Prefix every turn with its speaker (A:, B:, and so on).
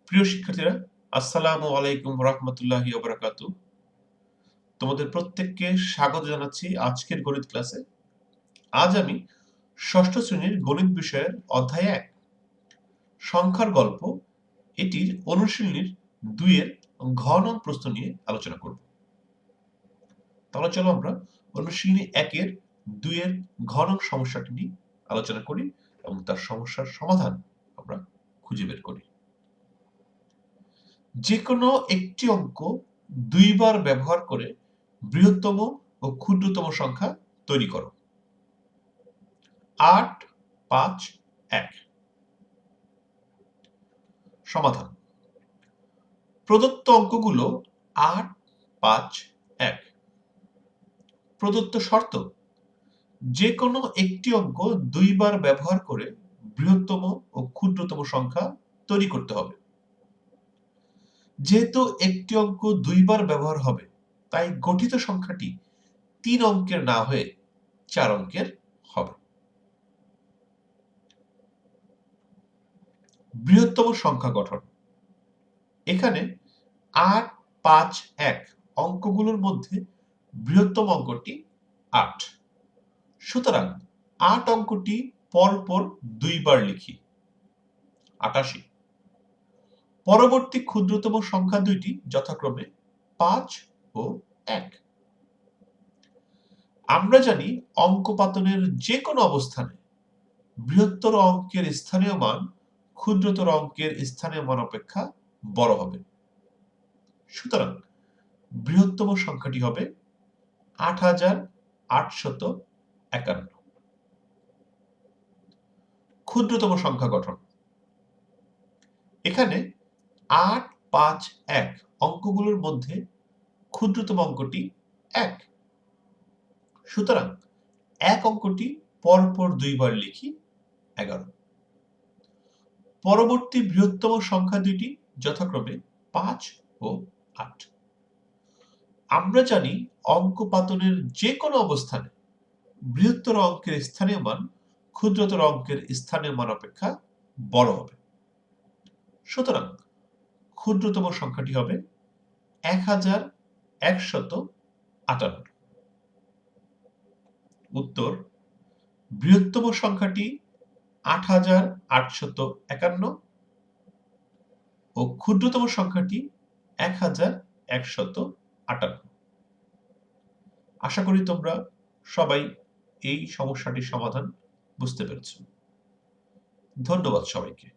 A: প্রিয় শিক্ষার্থীরা, আসসালামু আলাইকুম রাহমাতুল্লাহি ওয়া বারাকাতুহু। তোমাদের প্রত্যেককে স্বাগত জানাচ্ছি আজকের গণিত ক্লাসে। আজ আমি ষষ্ঠ শ্রেণীর গণিত বিষয়ের অধ্যায় ১ সংখ্যার গল্প এটির অনুশীলনীর ২ এর ঘ নং প্রশ্ন নিয়ে আলোচনা করব। তাহলে চলো আমরা অনুশীলনী ১ এর ২ এর ঘ নং সমস্যাটি নিয়ে আলোচনা করি এবং তার সমস্যার সমাধান আমরা খুঁজে বের করি। যেকোনো একটি অঙ্ক দুইবার ব্যবহার করে বৃহত্তম ও ক্ষুদ্রতম সংখ্যা তৈরি করো। ৮, ৫, ১। সমাধান। প্রদত্ত অঙ্কগুলো ৮, ৫, ১। প্রদত্ত শর্ত, যে কোনো একটি অঙ্ক দুইবার ব্যবহার করে বৃহত্তম ও ক্ষুদ্রতম সংখ্যা তৈরি করতে হবে। যেহেতু একটি অঙ্ক দুইবার ব্যবহার হবে, তাই গঠিত সংখ্যাটি ৩ অঙ্কের না হয়ে ৪ অঙ্কের হবে। বৃহত্তম সংখ্যা গঠন। এখানে ৮, ৫, ১ অঙ্কগুলোর মধ্যে বৃহত্তম অঙ্কটি ৮। সুতরাং ৮ অঙ্কটি পরপর দুইবার লিখি, ৮৮। পরবর্তী ক্ষুদ্রতম সংখ্যা দুইটি যথাক্রমে ৫ ও ১। আমরা জানি অঙ্ক পাতনের যে কোনো অবস্থানে বৃহত্তর অঙ্কের স্থানীয় মান ক্ষুদ্রতর অঙ্কের স্থানীয় মান অপেক্ষা বড় হবে। সুতরাং বৃহত্তম সংখ্যাটি হবে ৮৮৫১। ক্ষুদ্রতম সংখ্যা গঠন। এখানে ৮, ৫, ১ অঙ্কগুলোর মধ্যে ক্ষুদ্রতম অঙ্কটি ১। সুতরাং ১ অঙ্কটি পরপর দুইবার লিখি, ১১। পরবর্তী বৃহত্তম সংখ্যা দুইটি যথাক্রমে ৫ ও ৮। আমরা জানি অঙ্ক পাতনের যে কোনো অবস্থানে বৃহত্তর অঙ্কের স্থানীয় মান ক্ষুদ্রতর অঙ্কের স্থানীয় মান অপেক্ষা বড় হবে। সুতরাং ক্ষুদ্রতম সংখ্যাটি হবে ১১৫৮। উত্তর, বৃহত্তম সংখ্যাটি ৮৮৫১ ও ক্ষুদ্রতম সংখ্যাটি ১১৫৮। আশা করি তোমরা সবাই এই সমস্যাটির সমাধান বুঝতে পেরেছ। ধন্যবাদ সবাইকে।